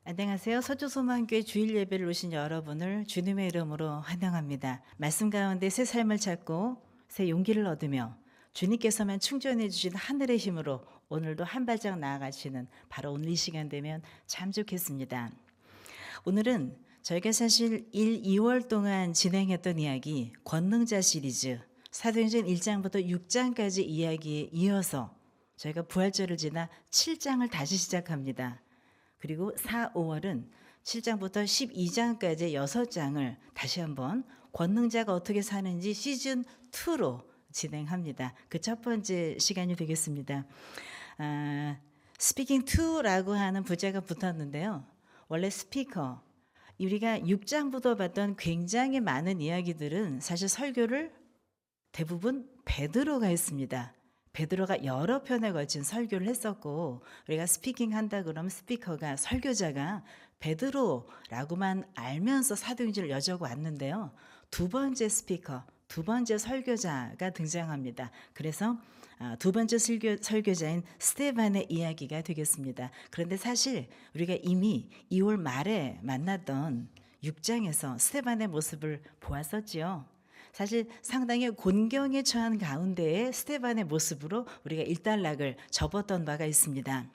안녕하세요. 서초소망교회 주일 예배를 오신 여러분을 주님의 이름으로 환영합니다. 말씀 가운데 새 삶을 찾고 새 용기를 얻으며 주님께서만 충전해 주신 하늘의 힘으로 오늘도 한 발짝 나아가시는 바로 오늘 이 시간 되면 참 좋겠습니다. 오늘은 저희가 사실 1, 2월 동안 진행했던 이야기 권능자 시리즈 사도행전 1장부터 6장까지 이야기에 이어서 저희가 부활절을 지나 7장을 다시 시작합니다. 그리고 4, 5월은 7장부터 12장까지 6장을 다시 한번 권능자가 어떻게 사는지 시즌 2로 진행합니다. 그 첫 번째 시간이 되겠습니다. 스피킹 2라고 하는 부제가 붙었는데요. 원래 스피커, 우리가 6장부터 봤던 굉장히 많은 이야기들은 사실 설교를 대부분 베드로가 했습니다. 베드로가 여러 편에 걸친 설교를 했었고 우리가 스피킹 한다 그러면 스피커가 설교자가 베드로라고만 알면서 사도행전을 여정하고 왔는데요. 두 번째 스피커, 두 번째 설교자가 등장합니다. 그래서 두 번째 설교자인 스데반의 이야기가 되겠습니다. 그런데 사실 우리가 이미 2월 말에 만났던 6장에서 스데반의 모습을 보았었지요. 사실 상당히 곤경에 처한 가운데에 스데반의 모습으로 우리가 일단락을 접었던 바가 있습니다.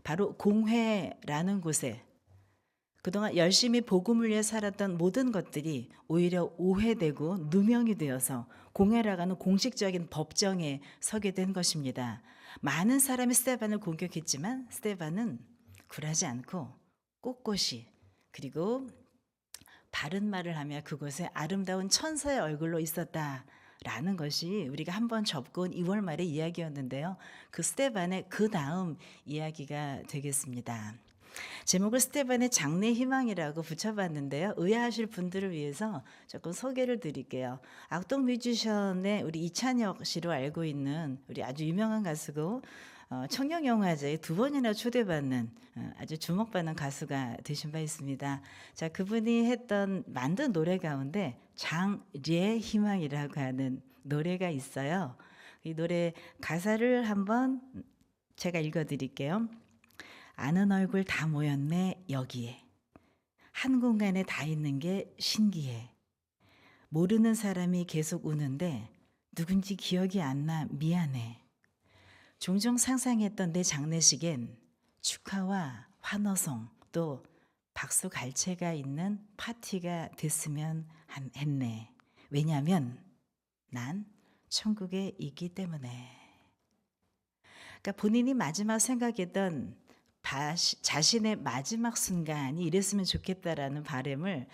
바로 공회라는 곳에 그동안 열심히 복음을 위해 살았던 모든 것들이 오히려 오해되고 누명이 되어서 공회라고 하는 공식적인 법정에 서게 된 것입니다. 많은 사람이 스데반을 공격했지만 스데반은 굴하지 않고 꼿꼿이 그리고 바른 말을 하며 그곳에 아름다운 천사의 얼굴로 있었다라는 것이 우리가 한번 접고 온 2월 말의 이야기였는데요. 그 스데반의 그 다음 이야기가 되겠습니다. 제목을 스데반의 장래 희망이라고 붙여봤는데요. 의아하실 분들을 위해서 조금 소개를 드릴게요. 악동 뮤지션의 우리 이찬혁 씨로 알고 있는 우리 아주 유명한 가수고 청룡영화제에 2번이나 초대받는 아주 주목받는 가수가 되신 바 있습니다. 자, 그분이 만든 노래 가운데 장래 희망이라고 하는 노래가 있어요. 이 노래 가사를 한번 제가 읽어드릴게요. 아는 얼굴 다 모였네 여기에 한 공간에 다 있는 게 신기해. 모르는 사람이 계속 우는데 누군지 기억이 안 나 미안해. 종종 상상했던 내 장례식엔 축하와 환호성 또 박수 갈채가 있는 파티가 됐으면 했네. 왜냐하면 난 천국에 있기 때문에. 그러니까 본인이 마지막 생각했던 자신의 마지막 순간이 이랬으면 좋겠다라는 바람을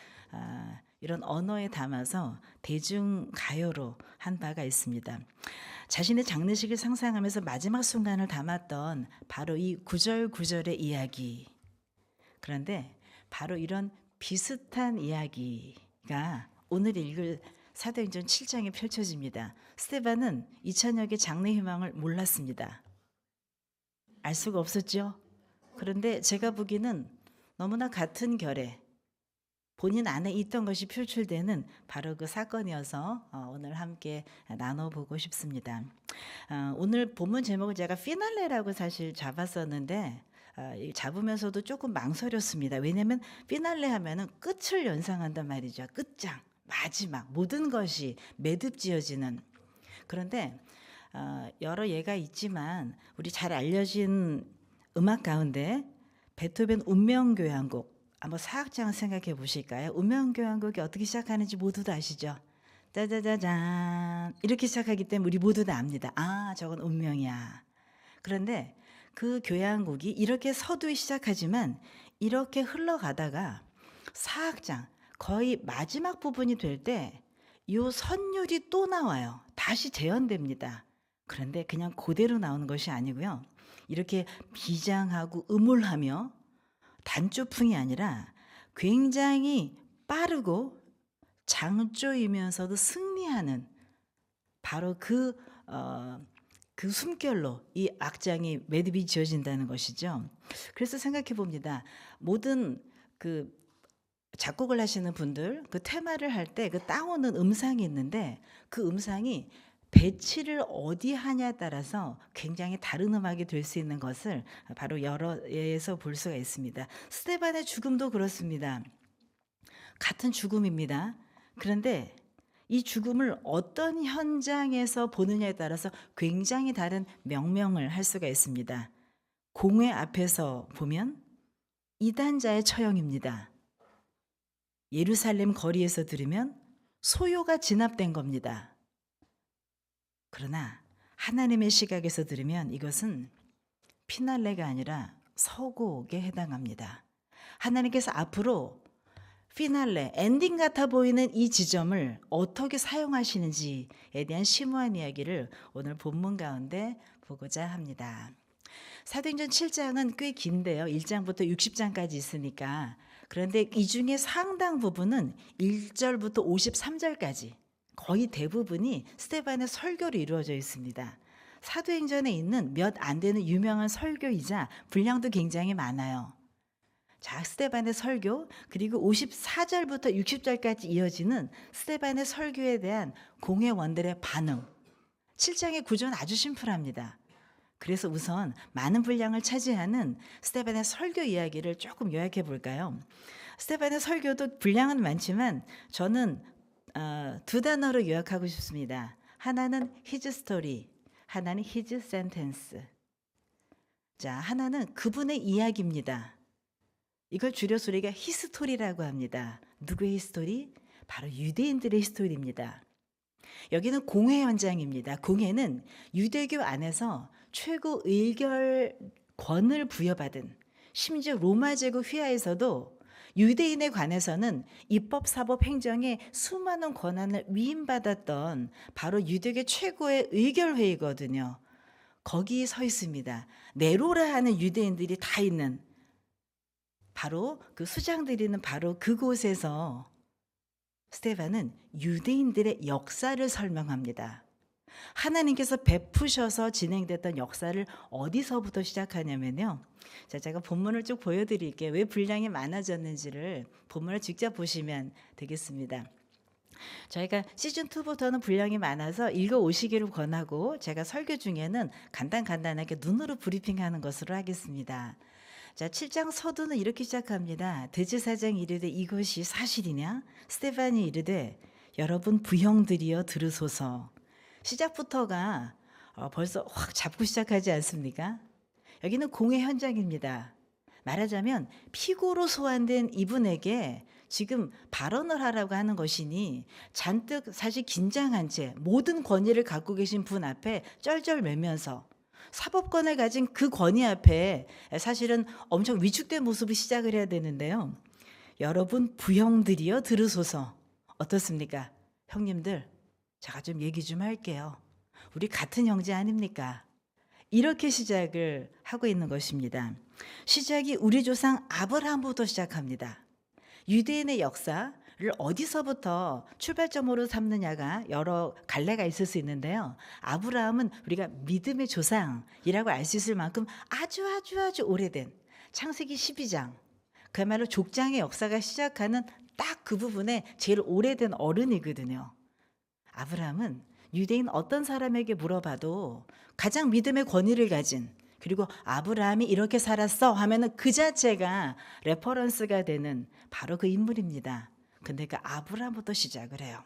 이런 언어에 담아서 대중가요로 한 바가 있습니다. 자신의 장례식을 상상하면서 마지막 순간을 담았던 바로 이 구절구절의 이야기. 그런데 바로 이런 비슷한 이야기가 오늘 읽을 사도행전 7장에 펼쳐집니다. 스데반은 이찬혁의 장래 희망을 몰랐습니다. 알 수가 없었죠. 그런데 제가 보기에는 너무나 같은 결에 본인 안에 있던 것이 표출되는 바로 그 사건이어서 오늘 함께 나눠보고 싶습니다. 오늘 본문 제목을 제가 피날레라고 사실 잡았었는데 잡으면서도 조금 망설였습니다. 왜냐하면 피날레 하면은 끝을 연상한단 말이죠. 끝장, 마지막 모든 것이 매듭지어지는. 그런데 여러 예가 있지만 우리 잘 알려진 음악 가운데 베토벤 운명교향곡 한번 사악장 생각해 보실까요? 운명교향곡이 어떻게 시작하는지 모두 다 아시죠? 짜자자잔 이렇게 시작하기 때문에 우리 모두 다 압니다. 아, 저건 운명이야. 그런데 그 교향곡이 이렇게 서두에 시작하지만 이렇게 흘러가다가 사악장 거의 마지막 부분이 될 때 이 선율이 또 나와요. 다시 재현됩니다. 그런데 그냥 그대로 나오는 것이 아니고요. 이렇게 비장하고 음울하며 단조풍이 아니라 굉장히 빠르고 장조이면서도 승리하는 바로 그 숨결로 이 악장이 매듭이 지어진다는 것이죠. 그래서 생각해 봅니다. 모든 그 작곡을 하시는 분들 그 테마를 할 때 그 따오는 음상이 있는데 그 음상이 배치를 어디 하냐에 따라서 굉장히 다른 음악이 될 수 있는 것을 바로 여러 예에서 볼 수가 있습니다. 스테반의 죽음도 그렇습니다. 같은 죽음입니다. 그런데 이 죽음을 어떤 현장에서 보느냐에 따라서 굉장히 다른 명명을 할 수가 있습니다. 공회 앞에서 보면 이단자의 처형입니다. 예루살렘 거리에서 들으면 소요가 진압된 겁니다. 그러나 하나님의 시각에서 들으면 이것은 피날레가 아니라 서곡에 해당합니다. 하나님께서 앞으로 피날레, 엔딩 같아 보이는 이 지점을 어떻게 사용하시는지에 대한 심오한 이야기를 오늘 본문 가운데 보고자 합니다. 사도행전 7장은 꽤 긴데요. 1장부터 60장까지 있으니까. 그런데 이 중에 상당 부분은 1절부터 53절까지 거의 대부분이 스데반의 설교로 이루어져 있습니다. 사도행전에 있는 몇 안 되는 유명한 설교이자 분량도 굉장히 많아요. 자, 스데반의 설교, 그리고 54절부터 60절까지 이어지는 스데반의 설교에 대한 공회원들의 반응. 7장의 구조는 아주 심플합니다. 그래서 우선 많은 분량을 차지하는 스데반의 설교 이야기를 조금 요약해 볼까요? 스데반의 설교도 분량은 많지만 저는 두 단어로 요약하고 싶습니다. 하나는 his story, 하나는 his sentence. 자, 하나는 그분의 이야기입니다. 이걸 줄여서 우리가 히스토리라고 합니다. 누구의 히스토리? 바로 유대인들의 히스토리입니다. 여기는 공회 현장입니다. 공회는 유대교 안에서 최고 의결권을 부여받은, 심지어 로마 제국 휘하에서도 유대인에 관해서는 입법, 사법, 행정에 수많은 권한을 위임받았던 바로 유대교 최고의 의결회의거든요. 거기 서 있습니다. 네로라 하는 유대인들이 다 있는 바로 그 수장들이 있는 바로 그곳에서 스데반은 유대인들의 역사를 설명합니다. 하나님께서 베푸셔서 진행됐던 역사를 어디서부터 시작하냐면요. 자, 제가 본문을 쭉 보여드릴게요. 왜 분량이 많아졌는지를 본문을 직접 보시면 되겠습니다. 저희가 시즌2부터는 분량이 많아서 읽어오시기를 권하고 제가 설교 중에는 간단하게 눈으로 브리핑하는 것으로 하겠습니다. 자, 7장 서두는 이렇게 시작합니다. 대제사장이 이르되 이것이 사실이냐? 스데반이 이르되 여러분 부형들이여 들으소서. 시작부터가 벌써 확 잡고 시작하지 않습니까? 여기는 공회 현장입니다. 말하자면 피고로 소환된 이분에게 지금 발언을 하라고 하는 것이니 잔뜩 사실 긴장한 채 모든 권위를 갖고 계신 분 앞에 쩔쩔매면서 사법권을 가진 그 권위 앞에 사실은 엄청 위축된 모습을 시작을 해야 되는데요. 여러분 부형들이여 들으소서. 어떻습니까? 형님들, 제가 좀 얘기 좀 할게요. 우리 같은 형제 아닙니까? 이렇게 시작을 하고 있는 것입니다. 시작이 우리 조상 아브라함부터 시작합니다. 유대인의 역사를 어디서부터 출발점으로 삼느냐가 여러 갈래가 있을 수 있는데요. 아브라함은 우리가 믿음의 조상이라고 알 수 있을 만큼 아주 오래된 창세기 12장, 그야말로 족장의 역사가 시작하는 딱 그 부분에 제일 오래된 어른이거든요. 아브라함은 유대인 어떤 사람에게 물어봐도 가장 믿음의 권위를 가진, 그리고 아브라함이 이렇게 살았어 하면은 그 자체가 레퍼런스가 되는 바로 그 인물입니다. 근데 그 아브라함부터 시작을 해요.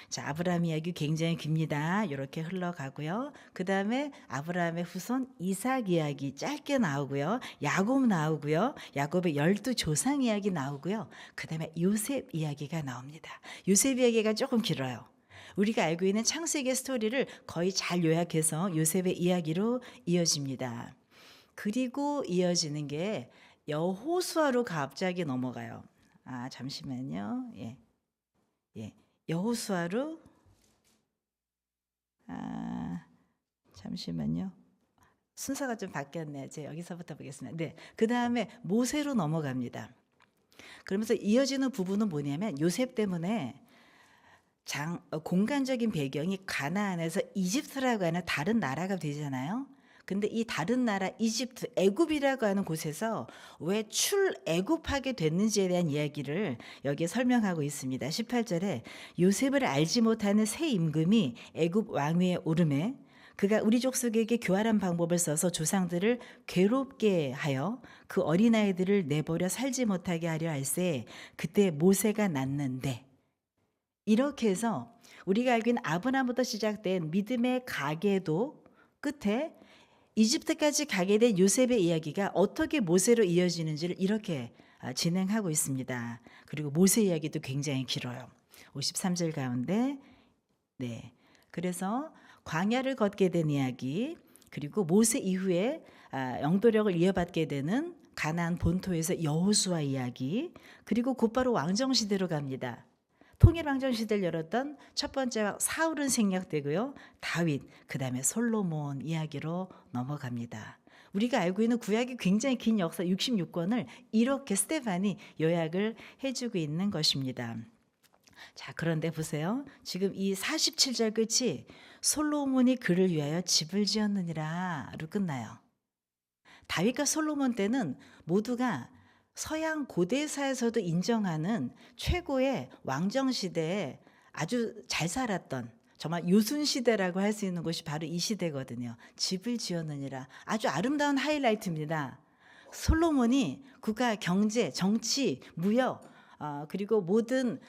자, 아브라함 이야기 굉장히 깁니다. 이렇게 흘러가고요. 그 다음에 아브라함의 후손 이삭 이야기 짧게 나오고요. 야곱 나오고요. 야곱의 12조상 이야기 나오고요. 그 다음에 요셉 이야기가 나옵니다. 요셉 이야기가 조금 길어요. 우리가 알고 있는 창세기의 스토리를 거의 잘 요약해서 요셉의 이야기로 이어집니다. 그리고 이어지는 게 여호수아로 갑자기 넘어가요. 잠시만요. 여호수아로 잠시만요. 순서가 좀 바뀌었네요. 제가 여기서부터 보겠습니다. 네, 그 다음에 모세로 넘어갑니다. 그러면서 이어지는 부분은 뭐냐면 요셉 때문에 공간적인 배경이 가나안에서 이집트라고 하는 다른 나라가 되잖아요. 근데 이 다른 나라 이집트, 애굽이라고 하는 곳에서 왜 출애굽하게 됐는지에 대한 이야기를 여기에 설명하고 있습니다. 18절에 요셉을 알지 못하는 새 임금이 애굽 왕위에 오르매 그가 우리 족속에게 교활한 방법을 써서 조상들을 괴롭게 하여 그 어린아이들을 내버려 살지 못하게 하려 할세 그때 모세가 났는데, 이렇게 해서 우리가 알고 있는 아브라함부터 시작된 믿음의 가계도 끝에 이집트까지 가게 된 요셉의 이야기가 어떻게 모세로 이어지는지를 이렇게 진행하고 있습니다. 그리고 모세 이야기도 굉장히 길어요. 53절 가운데 네. 그래서 광야를 걷게 된 이야기, 그리고 모세 이후에 영도력을 이어받게 되는 가나안 본토에서 여호수아 이야기, 그리고 곧바로 왕정 시대로 갑니다. 통일 왕정 시대를 열었던 첫 번째 왕 사울은 생략되고요. 다윗, 그다음에 솔로몬 이야기로 넘어갑니다. 우리가 알고 있는 구약이 굉장히 긴 역사 66권을 이렇게 스테반이 요약을 해주고 있는 것입니다. 자, 그런데 보세요. 지금 이 47절 끝이 솔로몬이 그를 위하여 집을 지었느니라로 끝나요. 다윗과 솔로몬 때는 모두가 서양 고대사에서도 인정하는 최고의 왕정 시대에 아주 잘 살았던, 정말 요순 시대라고 할 수 있는 곳이 바로 이 시대거든요. 집을 지었느니라. 아주 아름다운 하이라이트입니다. 솔로몬이 국가 경제, 정치, 무역, 그리고 모든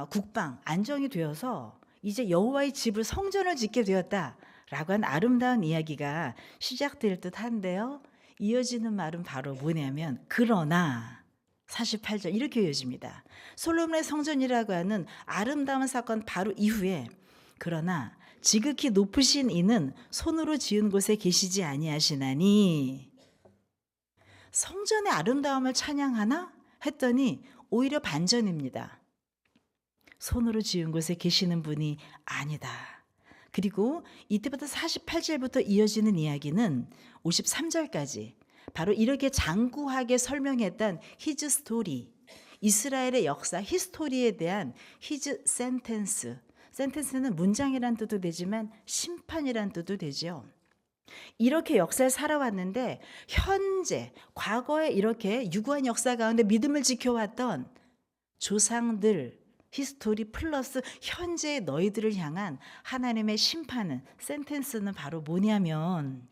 국방 안정이 되어서 이제 여호와의 집을 성전을 짓게 되었다라고 한 아름다운 이야기가 시작될 듯한데요. 이어지는 말은 바로 뭐냐면 그러나 48절 이렇게 이어집니다. 솔로몬의 성전이라고 하는 아름다운 사건 바로 이후에 그러나 지극히 높으신 이는 손으로 지은 곳에 계시지 아니하시나니, 성전의 아름다움을 찬양하나 했더니 오히려 반전입니다. 손으로 지은 곳에 계시는 분이 아니다. 그리고 이때부터 48절부터 이어지는 이야기는 53절까지 바로 이렇게 장구하게 설명했던 히즈 스토리, 이스라엘의 역사 히스토리에 대한 히즈 센텐스, 센텐스는 문장이란 뜻도 되지만 심판이란 뜻도 되죠. 이렇게 역사를 살아왔는데 현재, 과거에 이렇게 유구한 역사 가운데 믿음을 지켜왔던 조상들 히스토리 플러스 현재의 너희들을 향한 하나님의 심판은, 센텐스는 바로 뭐냐면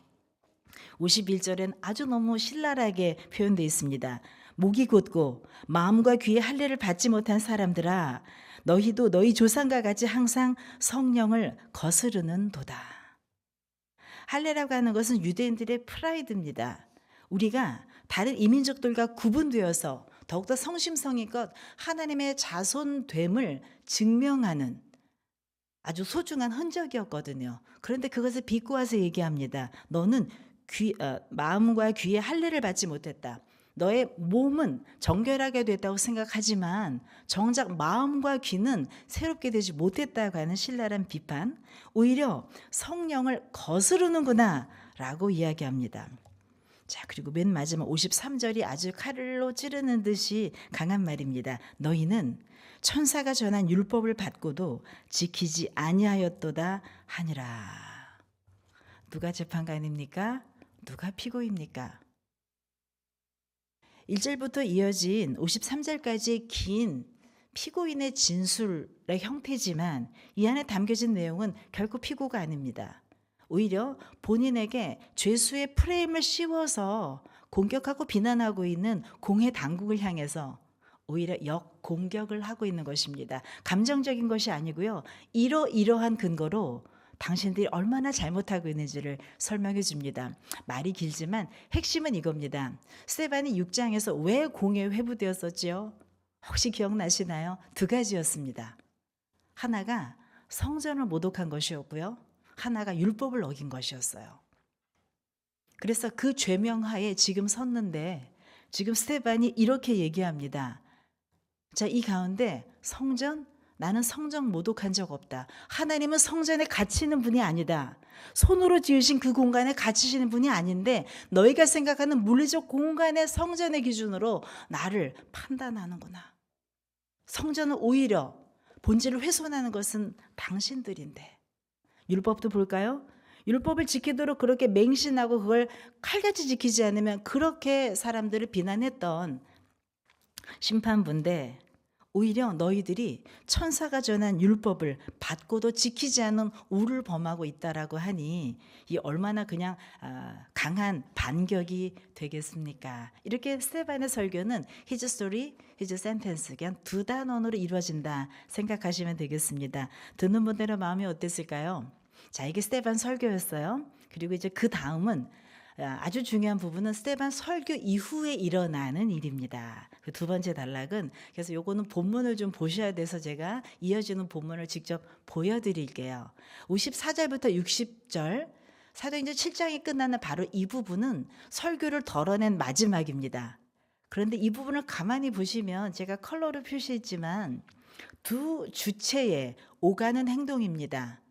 51절엔 아주 너무 신랄하게 표현되어 있습니다. 목이 곧고 마음과 귀에 할례를 받지 못한 사람들아, 너희도 너희 조상과 같이 항상 성령을 거스르는 도다. 할례라고 하는 것은 유대인들의 프라이드입니다. 우리가 다른 이민족들과 구분되어서 더욱더 성심성의껏 하나님의 자손됨을 증명하는 아주 소중한 흔적이었거든요. 그런데 그것을 비꼬아서 얘기합니다. 너는 마음과 귀에 할례를 받지 못했다. 너의 몸은 정결하게 됐다고 생각하지만 정작 마음과 귀는 새롭게 되지 못했다고 하는 신랄한 비판, 오히려 성령을 거스르는구나 라고 이야기합니다. 자, 그리고 맨 마지막 53절이 아주 칼로 찌르는 듯이 강한 말입니다. 너희는 천사가 전한 율법을 받고도 지키지 아니하였도다 하니라. 누가 재판관입니까? 누가 피고입니까? 1절부터 이어진 53절까지 긴 피고인의 진술의 형태지만 이 안에 담겨진 내용은 결코 피고가 아닙니다. 오히려 본인에게 죄수의 프레임을 씌워서 공격하고 비난하고 있는 공회 당국을 향해서 오히려 역공격을 하고 있는 것입니다. 감정적인 것이 아니고요. 이러이러한 근거로 당신들이 얼마나 잘못하고 있는지를 설명해 줍니다. 말이 길지만 핵심은 이겁니다. 스데반이 6장에서 왜 공회에 회부되었었지요? 혹시 기억나시나요? 두 가지였습니다. 하나가 성전을 모독한 것이었고요. 하나가 율법을 어긴 것이었어요. 그래서 그 죄명하에 지금 섰는데 지금 스데반이 이렇게 얘기합니다. 자, 이 가운데 나는 성전 모독한 적 없다. 하나님은 성전에 갇히는 분이 아니다. 손으로 지으신 그 공간에 갇히시는 분이 아닌데 너희가 생각하는 물리적 공간의 성전의 기준으로 나를 판단하는구나. 성전은 오히려 본질을 훼손하는 것은 당신들인데. 율법도 볼까요? 율법을 지키도록 그렇게 맹신하고 그걸 칼같이 지키지 않으면 그렇게 사람들을 비난했던 심판부인데 오히려 너희들이 천사가 전한 율법을 받고도 지키지 않은 우를 범하고 있다라고 하니 이 얼마나 그냥 강한 반격이 되겠습니까? 이렇게 스테반의 설교는 his story, his sentence 그냥 두 단원으로 이루어진다 생각하시면 되겠습니다. 듣는 분들의 마음이 어땠을까요? 자, 이게 스테반 설교였어요. 그리고 이제 그 다음은 아주 중요한 부분은 스테반 설교 이후에 일어나는 일입니다. 그 두 번째 단락은 그래서 요거는 본문을 좀 보셔야 돼서 제가 이어지는 본문을 직접 보여드릴게요. 54절부터 60절 사도행전 7장이 끝나는 바로 이 부분은 설교를 덜어낸 마지막입니다. 그런데 이 부분을 가만히 보시면 제가 컬러로 표시했지만 두 주체에 오가는 행동입니다.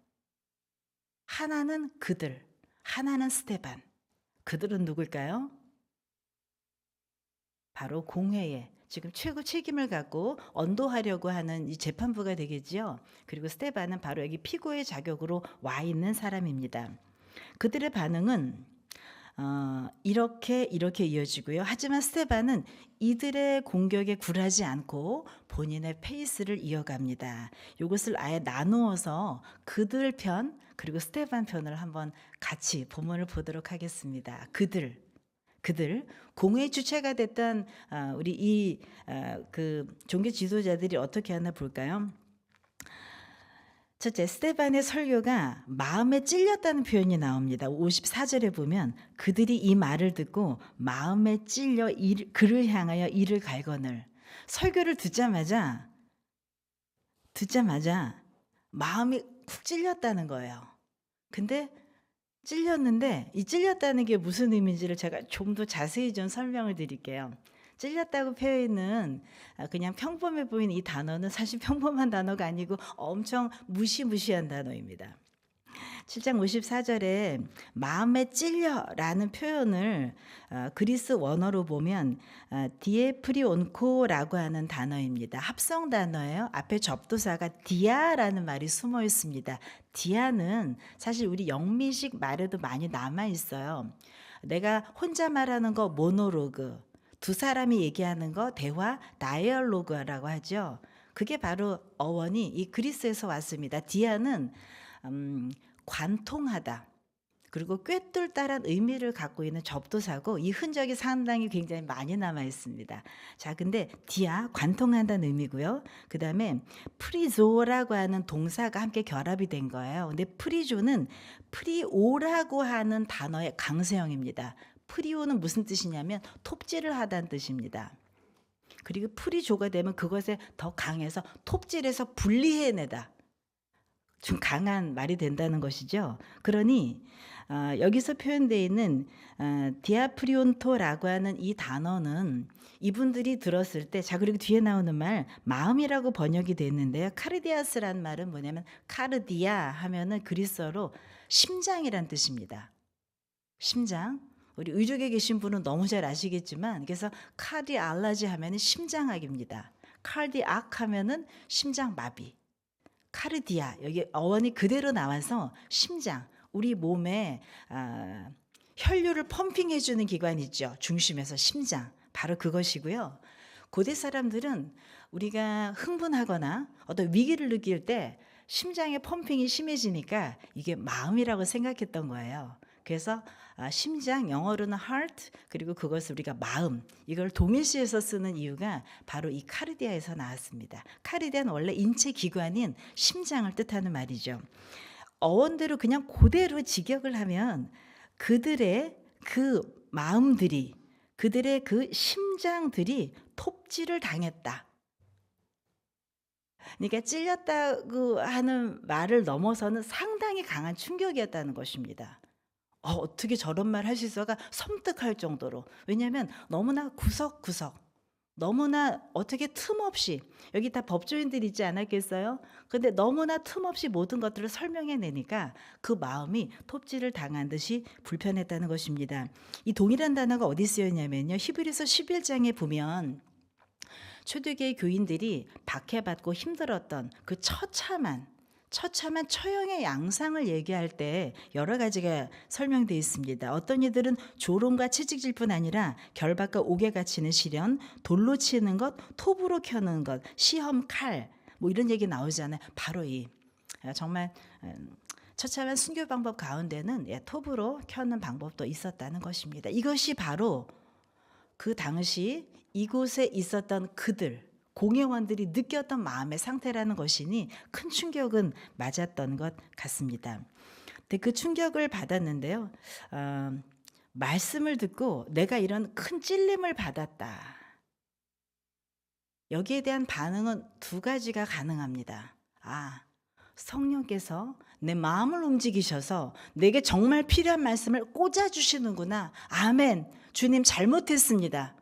하나는 그들, 하나는 스테반. 그들은 누굴까요? 바로 공회에 지금 최고 책임을 갖고 언도하려고 하는 이 재판부가 되겠지요. 그리고 스테반은 바로 여기 피고의 자격으로 와 있는 사람입니다. 그들의 반응은 이렇게 이어지고요. 하지만 스테반은 이들의 공격에 굴하지 않고 본인의 페이스를 이어갑니다. 이것을 아예 나누어서 그들 편 그리고 스테반 편을 한번 같이 본문을 보도록 하겠습니다. 그들 공회의 주체가 됐던 우리 그 종교 지도자들이 어떻게 하나 볼까요? 첫째, 스테반의 설교가 마음에 찔렸다는 표현이 나옵니다. 54절에 보면 그들이 이 말을 듣고 마음에 찔려 그를 향하여 이를 갈거늘. 설교를 듣자마자 마음이 쿡 찔렸다는 거예요. 근데 찔렸는데 이 찔렸다는 게 무슨 의미인지를 제가 좀 더 자세히 좀 설명을 드릴게요. 찔렸다고 표현은 그냥 평범해 보이는 이 단어는 사실 평범한 단어가 아니고 엄청 무시무시한 단어입니다. 7장 54절에 마음에 찔려라는 표현을 그리스 원어로 보면 디에프리온코라고 하는 단어입니다. 합성 단어예요. 앞에 접두사가 디아라는 말이 숨어 있습니다. 디아는 사실 우리 영미식 말에도 많이 남아 있어요. 내가 혼자 말하는 거 모노로그, 두 사람이 얘기하는 거 대화 다이얼로그라고 하죠. 그게 바로 어원이 이 그리스에서 왔습니다. 디아는 관통하다 그리고 꿰뚫다란 의미를 갖고 있는 접두사고 이 흔적이 상당히 굉장히 많이 남아 있습니다. 자, 근데 디아 관통한다는 의미고요. 그 다음에 프리조라고 하는 동사가 함께 결합이 된 거예요. 근데 프리조는 프리오라고 하는 단어의 강세형입니다. 프리오는 무슨 뜻이냐면 톱질을 하다는 뜻입니다. 그리고 프리조가 되면 그것에 더 강해서 톱질해서 분리해내다. 좀 강한 말이 된다는 것이죠. 그러니 여기서 표현되어 있는 디아프리온토라고 하는 이 단어는 이분들이 들었을 때 자 그리고 뒤에 나오는 말 마음이라고 번역이 됐는데요. 카르디아스라는 말은 뭐냐면 카르디아 하면은 그리스어로 심장이란 뜻입니다. 심장. 우리 의족에 계신 분은 너무 잘 아시겠지만 그래서 카디알라지 하면은 심장학입니다. 카디악 하면은 심장마비. 카르디아 여기 어원이 그대로 나와서 심장 우리 몸에 혈류를 펌핑해 주는 기관 있죠. 중심에서 심장 바로 그것이고요. 고대 사람들은 우리가 흥분하거나 어떤 위기를 느낄 때 심장의 펌핑이 심해지니까 이게 마음이라고 생각했던 거예요. 그래서 심장 영어로는 heart 그리고 그것을 우리가 마음 이걸 동일시해서 쓰는 이유가 바로 이 카르디아에서 나왔습니다. 카르디아는 원래 인체 기관인 심장을 뜻하는 말이죠. 어원대로 그냥 그대로 직역을 하면 그들의 그 마음들이 그들의 그 심장들이 톱질을 당했다. 그러니까 찔렸다고 하는 말을 넘어서는 상당히 강한 충격이었다는 것입니다. 어떻게 저런 말 할 수 있어가 섬뜩할 정도로. 왜냐하면 너무나 구석구석 너무나 어떻게 틈없이 여기 다 법조인들 있지 않았겠어요? 근데 너무나 틈없이 모든 것들을 설명해내니까 그 마음이 톱질을 당한 듯이 불편했다는 것입니다. 이 동일한 단어가 어디 쓰였냐면요. 히브리서 11장에 보면 초대교회 교인들이 박해받고 힘들었던 그 처참한 처참한 처형의 양상을 얘기할 때 여러 가지가 설명되어 있습니다. 어떤 이들은 조롱과 채찍질뿐 아니라 결박과 옥에 갇히는 시련, 돌로 치는 것, 톱으로 켜는 것, 시험, 칼, 뭐 이런 얘기 나오잖아요. 바로 이 정말 처참한 순교 방법 가운데는 톱으로 켜는 방법도 있었다는 것입니다. 이것이 바로 그 당시 이곳에 있었던 그들, 공회원들이 느꼈던 마음의 상태라는 것이니 큰 충격은 맞았던 것 같습니다. 근데 그 충격을 받았는데요. 말씀을 듣고 내가 이런 큰 찔림을 받았다. 여기에 대한 반응은 두 가지가 가능합니다. 성령께서 내 마음을 움직이셔서 내게 정말 필요한 말씀을 꽂아주시는구나. 아멘. 주님 잘못했습니다.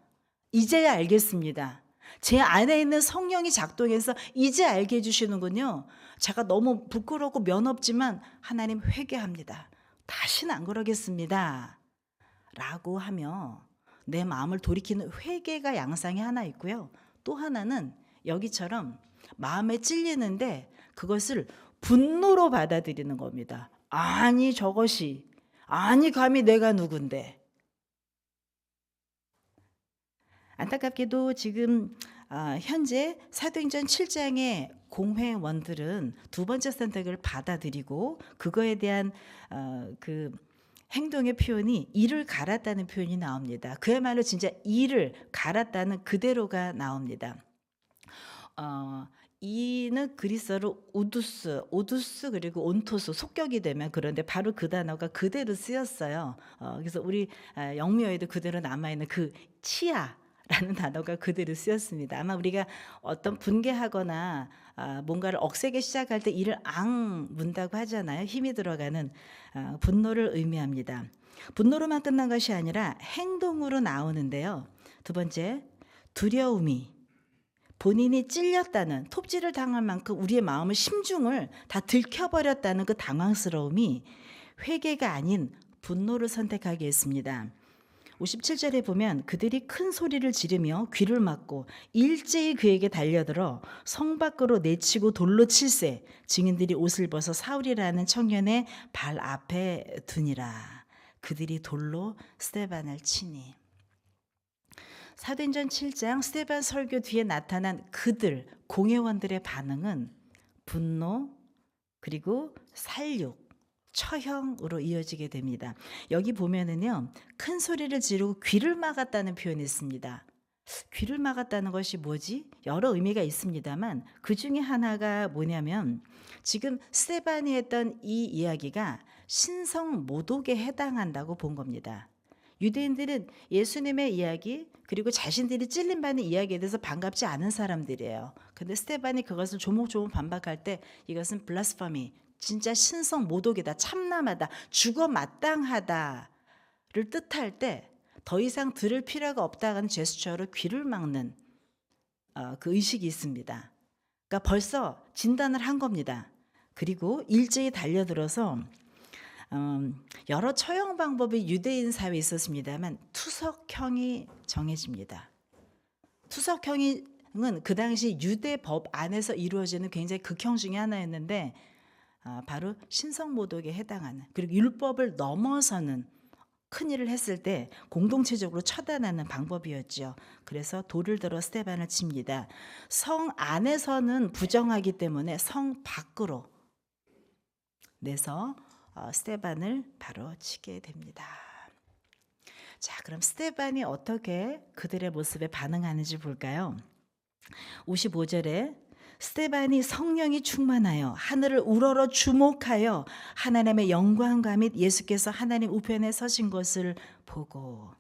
이제야 알겠습니다. 제 안에 있는 성령이 작동해서 이제 알게 해주시는군요. 제가 너무 부끄럽고 면 없지만 하나님 회개합니다. 다시는 안 그러겠습니다. 라고 하며 내 마음을 돌이키는 회개가 양상이 하나 있고요. 또 하나는 여기처럼 마음에 찔리는데 그것을 분노로 받아들이는 겁니다. 아니 저것이, 아니 감히 내가 누군데. 안타깝게도 지금 현재 사도행전 7장의 공회원들은 두 번째 선택을 받아들이고 그거에 대한 그 행동의 표현이 이를 갈았다는 표현이 나옵니다. 그야말로 진짜 이를 갈았다는 그대로가 나옵니다. 이는 그리스어로 오두스 그리고 온토스 속격이 되면 그런데 바로 그 단어가 그대로 쓰였어요. 그래서 우리 영미어에도 그대로 남아있는 그 치아라는 단어가 그대로 쓰였습니다. 아마 우리가 어떤 분개하거나 뭔가를 억세게 시작할 때 이를 문다고 하잖아요. 힘이 들어가는 분노를 의미합니다. 분노로만 끝난 것이 아니라 행동으로 나오는데요. 두 번째, 두려움이 본인이 찔렸다는 톱질을 당할 만큼 우리의 마음의 심중을 다 들켜버렸다는 그 당황스러움이 회개가 아닌 분노를 선택하게 했습니다. 57절에 보면 그들이 큰 소리를 지르며 귀를 막고 일제히 그에게 달려들어 성 밖으로 내치고 돌로 칠세 증인들이 옷을 벗어 사울이라는 청년의 발 앞에 두니라. 그들이 돌로 스데반을 치니. 사도행전 7장 스데반 설교 뒤에 나타난 그들 공회원들의 반응은 분노 그리고 살육 처형으로 이어지게 됩니다. 여기 보면은요, 큰 소리를 지르고 귀를 막았다는 표현이 있습니다. 귀를 막았다는 것이 뭐지? 여러 의미가 있습니다만 그 중에 하나가 뭐냐면 지금 스데반이 했던 이 이야기가 신성 모독에 해당한다고 본 겁니다. 유대인들은 예수님의 이야기 그리고 자신들이 찔림받는 이야기에 대해서 반갑지 않은 사람들이에요. 근데 스데반이 그것을 조목조목 반박할 때 이것은 블라스파미, 진짜 신성 모독이다, 참남하다, 죽어 마땅하다를 뜻할 때 더 이상 들을 필요가 없다는 제스처로 귀를 막는 그 의식이 있습니다. 그러니까 벌써 진단을 한 겁니다. 그리고 일제히 달려들어서 여러 처형 방법이 유대인 사회에 있었습니다만 투석형이 정해집니다. 투석형은 그 당시 유대법 안에서 이루어지는 굉장히 극형 중에 하나였는데 바로 신성모독에 해당하는 그리고 율법을 넘어서는 큰일을 했을 때 공동체적으로 처단하는 방법이었죠. 그래서 돌을 들어 스데반을 칩니다. 성 안에서는 부정하기 때문에 성 밖으로 내서 스데반을 바로 치게 됩니다. 자, 그럼 스데반이 어떻게 그들의 모습에 반응하는지 볼까요? 55절에 스데반이 성령이 충만하여 하늘을 우러러 주목하여 하나님의 영광과 및 예수께서 하나님 우편에 서신 것을 보고.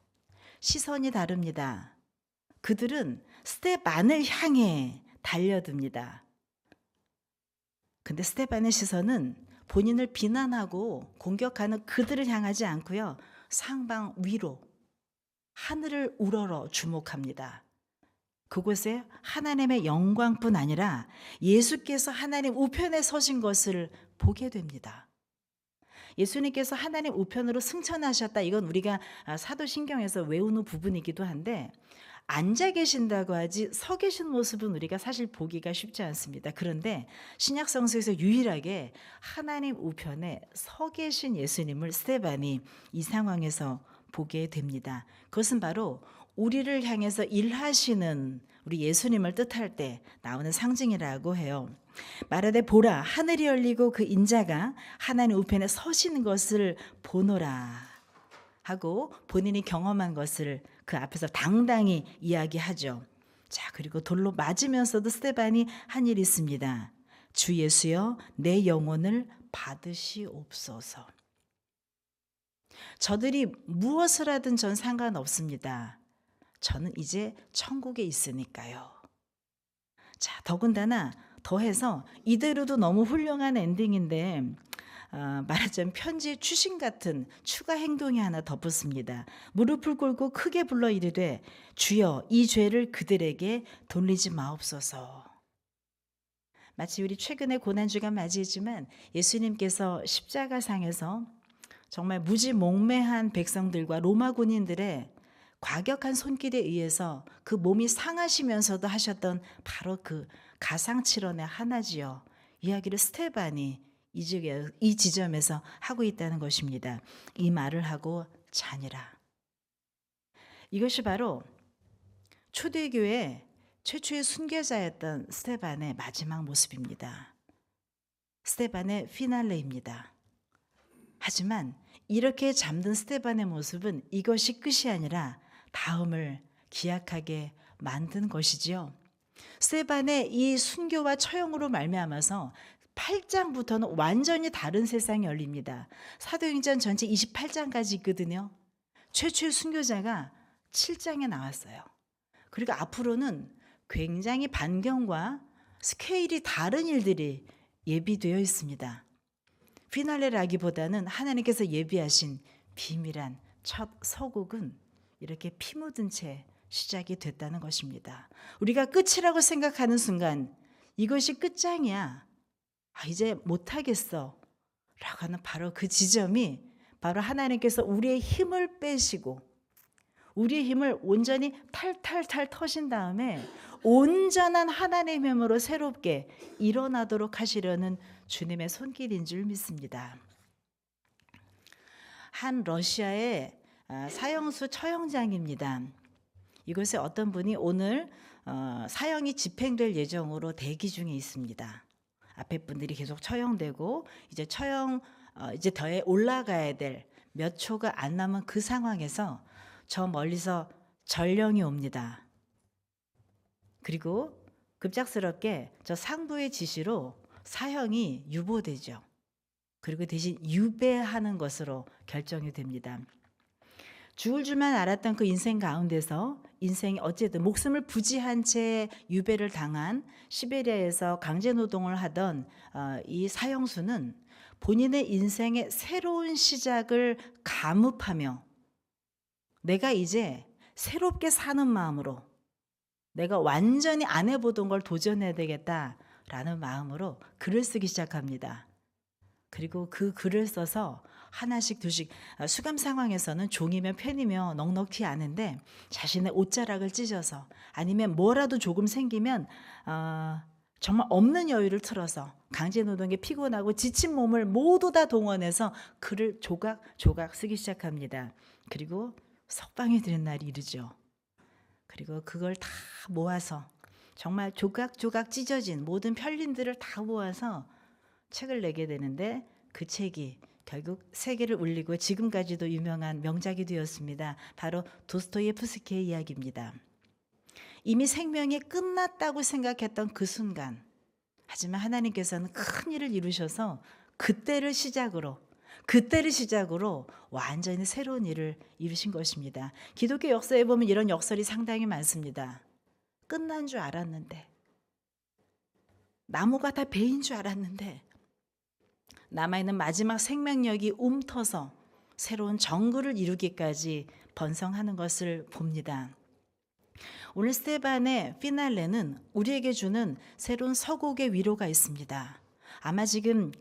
시선이 다릅니다. 그들은 스데반을 향해 달려듭니다. 근데 스데반의 시선은 본인을 비난하고 공격하는 그들을 향하지 않고요, 상방 위로 하늘을 우러러 주목합니다. 그곳에 하나님의 영광뿐 아니라 예수께서 하나님 우편에 서신 것을 보게 됩니다. 예수님께서 하나님 우편으로 승천하셨다. 이건 우리가 사도신경에서 외우는 부분이기도 한데 앉아 계신다고 하지 서 계신 모습은 우리가 사실 보기가 쉽지 않습니다. 그런데 신약 성서에서 유일하게 하나님 우편에 서 계신 예수님을 스데반이 이 상황에서 보게 됩니다. 그것은 바로 우리를 향해서 일하시는 우리 예수님을 뜻할 때 나오는 상징이라고 해요. 말하되 보라 하늘이 열리고 그 인자가 하나님 우편에 서시는 것을 보노라 하고 본인이 경험한 것을 그 앞에서 당당히 이야기하죠. 자, 그리고 돌로 맞으면서도 스데반이 한 일이 있습니다. 주 예수여 내 영혼을 받으시옵소서. 저들이 무엇을 하든 전 상관없습니다. 저는 이제 천국에 있으니까요. 자, 더군다나 더해서 이대로도 너무 훌륭한 엔딩인데 말하자면 편지의 추신 같은 추가 행동이 하나 덧붙습니다. 무릎을 꿇고 크게 불러 이르되 주여 이 죄를 그들에게 돌리지 마옵소서. 마치 우리 최근에 고난주간 맞이했지만 예수님께서 십자가상에서 정말 무지몽매한 백성들과 로마 군인들의 과격한 손길에 의해서 그 몸이 상하시면서도 하셨던 바로 그 가상칠언의 하나지요. 이야기를 스데반이 이 지점에서 하고 있다는 것입니다. 이 말을 하고 자니라. 이것이 바로 초대교회 최초의 순교자였던 스데반의 마지막 모습입니다. 스데반의 피날레입니다. 하지만 이렇게 잠든 스데반의 모습은 이것이 끝이 아니라 다음을 기약하게 만든 것이지요. 스데반의 이 순교와 처형으로 말미암아서 8장부터는 완전히 다른 세상이 열립니다. 사도행전 전체 28장까지 있거든요. 최초의 순교자가 7장에 나왔어요. 그리고 앞으로는 굉장히 반경과 스케일이 다른 일들이 예비되어 있습니다. 피날레라기보다는 하나님께서 예비하신 비밀한 첫 서곡은 이렇게 피 묻은 채 시작이 됐다는 것입니다. 우리가 끝이라고 생각하는 순간 이것이 끝장이야. 이제 못하겠어 라고 하는 바로 그 지점이 바로 하나님께서 우리의 힘을 빼시고 우리의 힘을 온전히 탈탈탈 터신 다음에 온전한 하나님의 힘으로 새롭게 일어나도록 하시려는 주님의 손길인 줄 믿습니다. 한 러시아의 사형수 처형장입니다. 이곳에 어떤 분이 오늘 사형이 집행될 예정으로 대기 중에 있습니다. 앞에 분들이 계속 처형되고 이제 더해 올라가야 될 몇 초가 안 남은 그 상황에서 저 멀리서 전령이 옵니다. 그리고 급작스럽게 저 상부의 지시로 사형이 유보되죠. 그리고 대신 유배하는 것으로 결정이 됩니다. 죽을 줄만 알았던 그 인생 가운데서 인생이 어쨌든 목숨을 부지한 채 유배를 당한 시베리아에서 강제노동을 하던 이 사형수는 본인의 인생의 새로운 시작을 감읍하며 내가 이제 새롭게 사는 마음으로 내가 완전히 안 해보던 걸 도전해야 되겠다라는 마음으로 글을 쓰기 시작합니다. 그리고 그 글을 써서 하나씩 두씩 수감 상황에서는 종이며 펜이며 넉넉히 아는데 자신의 옷자락을 찢어서 아니면 뭐라도 조금 생기면 정말 없는 여유를 틀어서 강제노동에 피곤하고 지친 몸을 모두 다 동원해서 글을 조각조각 쓰기 시작합니다. 그리고 석방이 되는 날이 이르죠. 그리고 그걸 다 모아서 정말 조각조각 찢어진 모든 편린들을 다 모아서 책을 내게 되는데 그 책이 결국 세계를 울리고 지금까지도 유명한 명작이 되었습니다. 바로 도스토예프스키의 이야기입니다. 이미 생명이 끝났다고 생각했던 그 순간, 하지만 하나님께서는 큰 일을 이루셔서 그때를 시작으로 완전히 새로운 일을 이루신 것입니다. 기독교 역사에 보면 이런 역설이 상당히 많습니다. 끝난 줄 알았는데, 나무가 다 베인 줄 알았는데 남아있는 마지막 생명력이 움터서 새로운 정글을 이루기까지 번성하는 것을 봅니다. 오늘 스데반의 피날레는 우리에게 주는 새로운 서곡의 위로가 있습니다. 아마 지금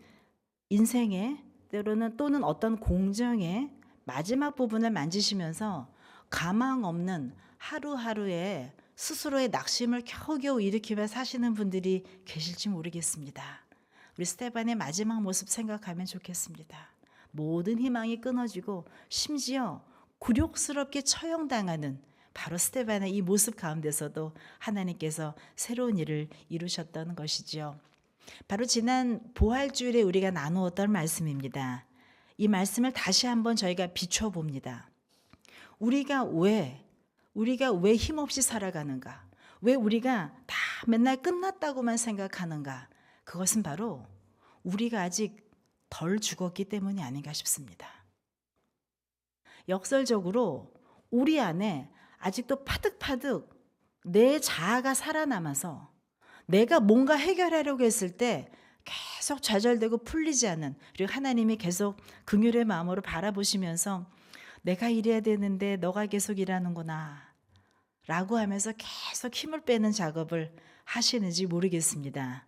인생의 때로는 또는 어떤 공정의 마지막 부분을 만지시면서 가망 없는 하루하루에 스스로의 낙심을 겨우겨우 일으키며 사시는 분들이 계실지 모르겠습니다. 우리 스테반의 마지막 모습 생각하면 좋겠습니다. 모든 희망이 끊어지고 심지어 굴욕스럽게 처형당하는 바로 스테반의 이 모습 가운데서도 하나님께서 새로운 일을 이루셨던 것이지요. 바로 지난 부활주일에 우리가 나누었던 말씀입니다. 이 말씀을 다시 한번 저희가 비춰봅니다. 우리가 왜 힘없이 살아가는가? 왜 우리가 다 맨날 끝났다고만 생각하는가? 그것은 바로 우리가 아직 덜 죽었기 때문이 아닌가 싶습니다. 역설적으로 우리 안에 아직도 파득파득 내 자아가 살아남아서 내가 뭔가 해결하려고 했을 때 계속 좌절되고 풀리지 않는, 그리고 하나님이 계속 긍휼의 마음으로 바라보시면서 내가 이래야 되는데 너가 계속 일하는구나 라고 하면서 계속 힘을 빼는 작업을 하시는지 모르겠습니다.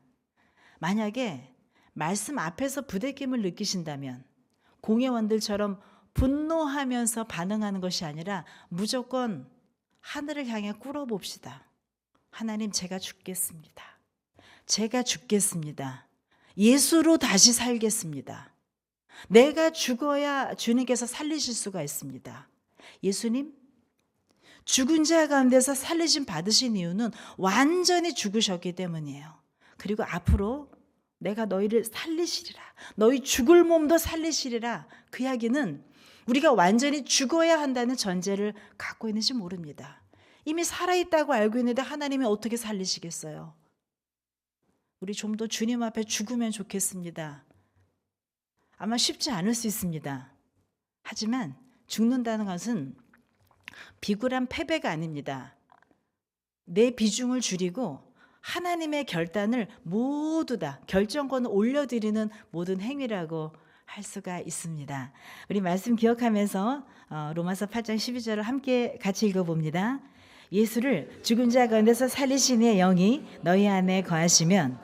만약에 말씀 앞에서 부대낌을 느끼신다면 공회원들처럼 분노하면서 반응하는 것이 아니라 무조건 하늘을 향해 꿇어봅시다. 하나님, 제가 죽겠습니다. 제가 죽겠습니다. 예수로 다시 살겠습니다. 내가 죽어야 주님께서 살리실 수가 있습니다. 예수님, 죽은 자 가운데서 살리심 받으신 이유는 완전히 죽으셨기 때문이에요. 그리고 앞으로 내가 너희를 살리시리라. 너희 죽을 몸도 살리시리라. 그 이야기는 우리가 완전히 죽어야 한다는 전제를 갖고 있는지 모릅니다. 이미 살아있다고 알고 있는데 하나님이 어떻게 살리시겠어요? 우리 좀 더 주님 앞에 죽으면 좋겠습니다. 아마 쉽지 않을 수 있습니다. 하지만 죽는다는 것은 비굴한 패배가 아닙니다. 내 비중을 줄이고 하나님의 결단을 모두 다 결정권을 올려드리는 모든 행위라고 할 수가 있습니다. 우리 말씀 기억하면서 로마서 8장 12절을 함께 같이 읽어봅니다. 예수를 죽은 자 가운데서 살리신 이의 영이 너희 안에 거하시면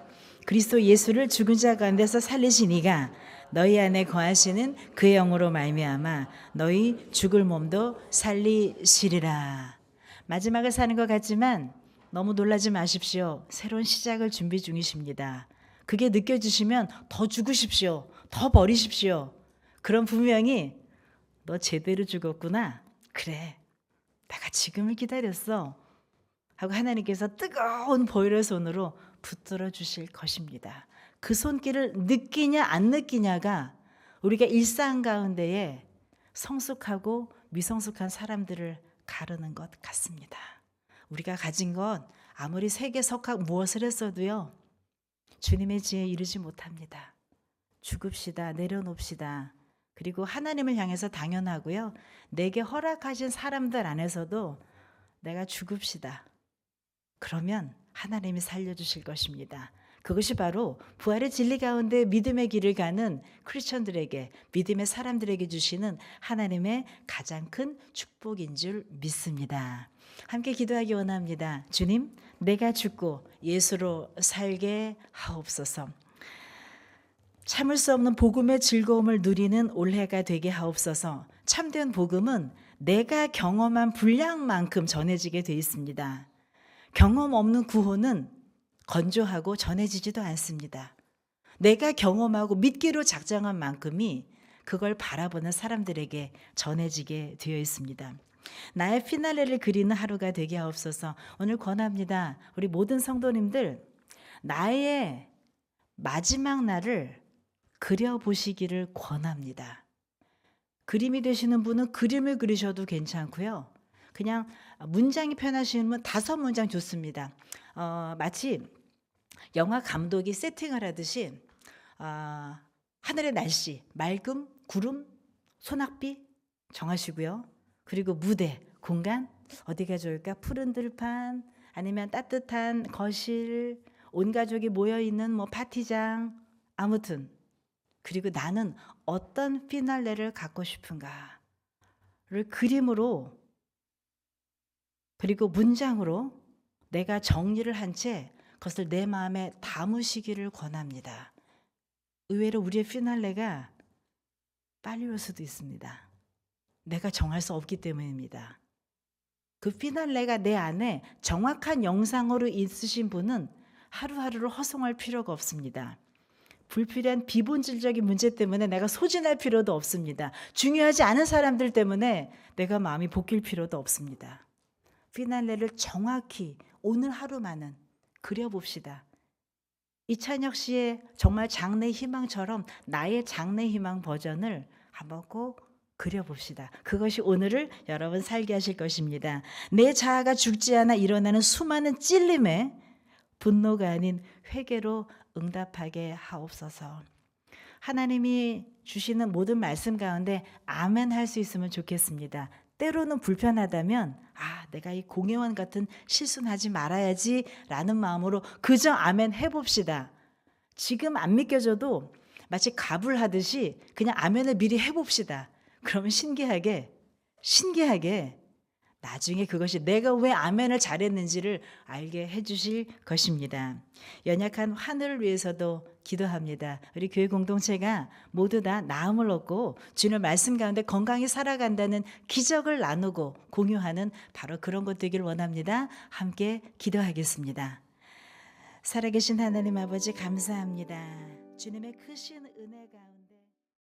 그리스도 예수를 죽은 자 가운데서 살리신 이가 너희 안에 거하시는 그 영으로 말미암아 너희 죽을 몸도 살리시리라. 마지막을 사는 것 같지만 너무 놀라지 마십시오. 새로운 시작을 준비 중이십니다. 그게 느껴지시면 더 죽으십시오. 더 버리십시오. 그럼 분명히 너 제대로 죽었구나. 그래, 내가 지금을 기다렸어 하고 하나님께서 뜨거운 보혈의 손으로 붙들어 주실 것입니다. 그 손길을 느끼냐 안 느끼냐가 우리가 일상 가운데에 성숙하고 미성숙한 사람들을 가르는 것 같습니다. 우리가 가진 것 아무리 세계 석학 무엇을 했어도요, 주님의 지혜에 이르지 못합니다. 죽읍시다. 내려놓읍시다. 그리고 하나님을 향해서 당연하고요, 내게 허락하신 사람들 안에서도 내가 죽읍시다. 그러면 하나님이 살려주실 것입니다. 그것이 바로 부활의 진리 가운데 믿음의 길을 가는 크리스천들에게, 믿음의 사람들에게 주시는 하나님의 가장 큰 축복인 줄 믿습니다. 함께 기도하기 원합니다. 주님, 내가 죽고 예수로 살게 하옵소서. 참을 수 없는 복음의 즐거움을 누리는 올해가 되게 하옵소서. 참된 복음은 내가 경험한 분량만큼 전해지게 되어 있습니다. 경험 없는 구원은 건조하고 전해지지도 않습니다. 내가 경험하고 믿기로 작정한 만큼이 그걸 바라보는 사람들에게 전해지게 되어 있습니다. 나의 피날레를 그리는 하루가 되게 하옵소서. 오늘 권합니다. 우리 모든 성도님들, 나의 마지막 날을 그려보시기를 권합니다. 그림이 되시는 분은 그림을 그리셔도 괜찮고요. 그냥 문장이 편하시는 분은 5문장 좋습니다. 마치 영화 감독이 세팅을 하듯이 하늘의 날씨, 맑음, 구름, 소낙비 정하시고요. 그리고 무대, 공간 어디가 좋을까? 푸른 들판, 아니면 따뜻한 거실, 온 가족이 모여있는 파티장, 아무튼. 그리고 나는 어떤 피날레를 갖고 싶은가를 그림으로, 그리고 문장으로 내가 정리를 한 채 그것을 내 마음에 담으시기를 권합니다. 의외로 우리의 피날레가 빨리 올 수도 있습니다. 내가 정할 수 없기 때문입니다. 그 피날레가 내 안에 정확한 영상으로 있으신 분은 하루하루를 허송할 필요가 없습니다. 불필요한 비본질적인 문제 때문에 내가 소진할 필요도 없습니다. 중요하지 않은 사람들 때문에 내가 마음이 볶일 필요도 없습니다. 피날레를 정확히 오늘 하루만은 그려봅시다. 이찬혁 씨의 정말 장래 희망처럼 나의 장래 희망 버전을 한번 꼭 그려봅시다. 그것이 오늘을 여러분 살게 하실 것입니다. 내 자아가 죽지 않아 일어나는 수많은 찔림에 분노가 아닌 회개로 응답하게 하옵소서. 하나님이 주시는 모든 말씀 가운데 아멘 할 수 있으면 좋겠습니다. 때로는 불편하다면 내가 이 공회원 같은 실수는 하지 말아야지 라는 마음으로 그저 아멘 해봅시다. 지금 안 믿겨져도 마치 갑을 하듯이 그냥 아멘을 미리 해봅시다. 그러면 신기하게 나중에 그것이 내가 왜 아멘을 잘했는지를 알게 해주실 것입니다. 연약한 하늘을 위해서도 기도합니다. 우리 교회 공동체가 모두 다 나음을 얻고 주님의 말씀 가운데 건강히 살아간다는 기적을 나누고 공유하는 바로 그런 것 되길 원합니다. 함께 기도하겠습니다. 살아계신 하나님 아버지 감사합니다. 주님의 크신 은혜 가운데